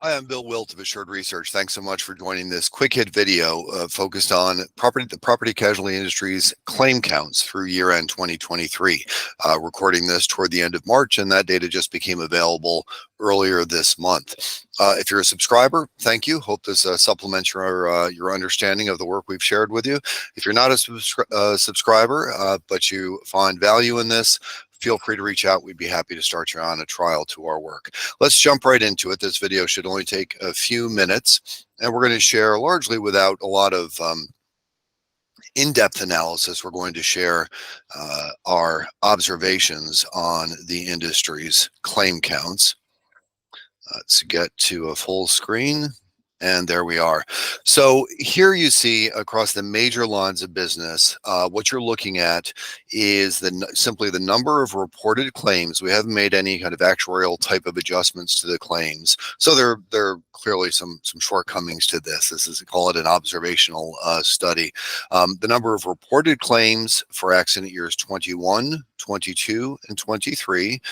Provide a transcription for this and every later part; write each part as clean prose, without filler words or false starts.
Hi, I'm Bill Wilt of Assured Research. Thanks so much for joining this quick hit video focused on the property casualty industry's claim counts through year-end 2023. Recording this toward the end of March, and that data just became available earlier this month. If you're a subscriber, thank you. Hope this supplements your understanding of the work we've shared with you. If you're not a subscriber, but you find value in this, feel free to reach out. We'd be happy to start you on a trial to our work. Let's jump right into it. This video should only take a few minutes, and we're going to share largely without a lot of in-depth analysis. We're going to share our observations on the industry's claim counts. Let's get to a full screen. And there we are. So here you see across the major lines of business, what you're looking at is simply the number of reported claims. We haven't made any kind of actuarial type of adjustments to the claims. So there are clearly some shortcomings to this. This is, call it an observational study. The number of reported claims for accident years 21, 22, and 23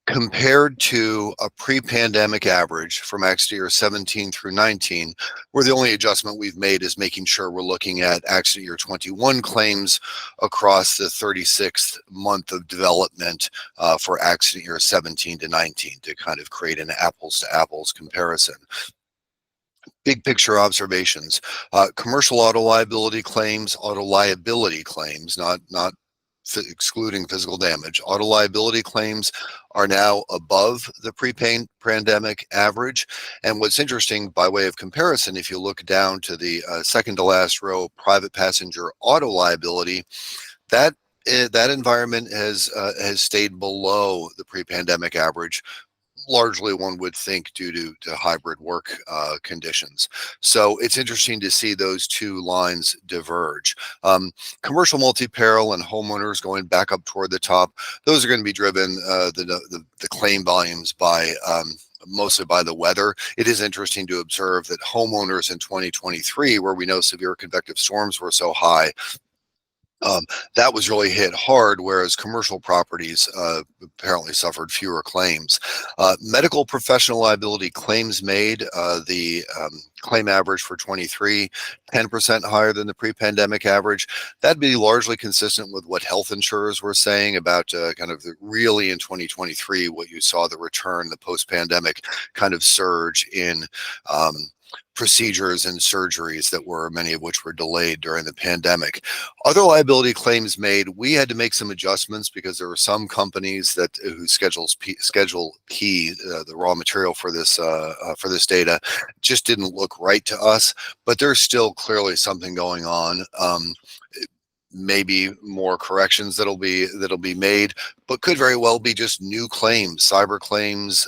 compared to a pre-pandemic average from accident year 17 through 19, where the only adjustment we've made is making sure we're looking at accident year 21 claims across the 36th month of development for accident year 17 to 19 to kind of create an apples to apples comparison. Big picture observations. Commercial auto liability claims, not excluding physical damage. Auto liability claims are now above the pre-pandemic average. And what's interesting, by way of comparison, if you look down to the second to last row, private passenger auto liability, that environment has stayed below the pre-pandemic average, largely one would think due to hybrid work conditions. So it's interesting to see those two lines diverge. Commercial multi-peril and homeowners going back up toward the top, those are going to be driven, the claim volumes by mostly by the weather. It is interesting to observe that homeowners in 2023, where we know severe convective storms were so high, that was really hit hard, whereas commercial properties apparently suffered fewer claims. Medical professional liability claims made, the claim average for 23, 10% higher than the pre-pandemic average. That'd be largely consistent with what health insurers were saying about kind of really in 2023, what you saw the return, the post-pandemic kind of surge in procedures and surgeries that were, many of which were delayed during the pandemic. Other liability claims made, we had to make some adjustments because there were some companies that whose Schedule P, the raw material for this data, just didn't look right to us. But there's still clearly something going on. Maybe more corrections that'll be made, but could very well be just new claims, cyber claims,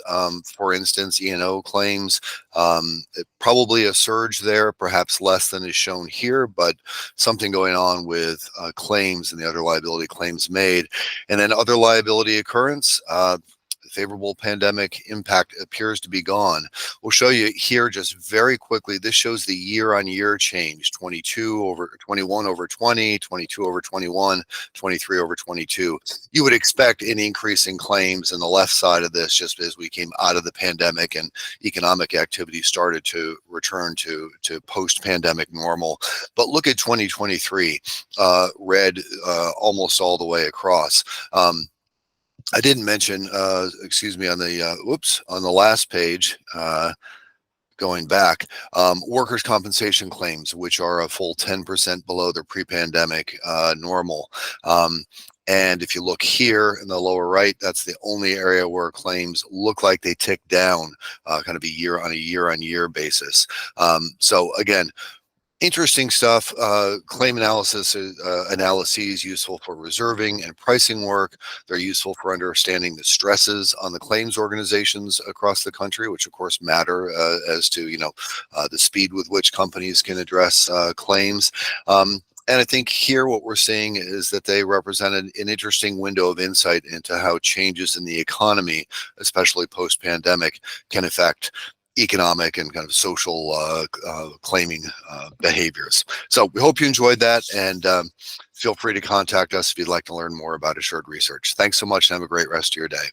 for instance, E&O claims. Probably a surge there, perhaps less than is shown here, but something going on with claims and the other liability claims made. And then other liability occurrence, favorable pandemic impact appears to be gone. We'll show you here just very quickly. This shows the year-on-year change, 21 over 20, 22 over 21, 23 over 22. You would expect an increase in claims in the left side of this just as we came out of the pandemic and economic activity started to return to post-pandemic normal. But look at 2023, red almost all the way across. I didn't mention, excuse me, on the last page, going back, workers' compensation claims, which are a full 10% below their pre-pandemic normal. And if you look here in the lower right, that's the only area where claims look like they tick down kind of a year-on-year basis. So again, interesting stuff. Claim analyses useful for reserving and pricing work. They're useful for understanding the stresses on the claims organizations across the country, which of course matter as to the speed with which companies can address claims. And I think here what we're seeing is that they represented an interesting window of insight into how changes in the economy, especially post-pandemic, can affect economic and kind of social claiming behaviors. So we hope you enjoyed that, and feel free to contact us if you'd like to learn more about Assured Research. Thanks so much and have a great rest of your day.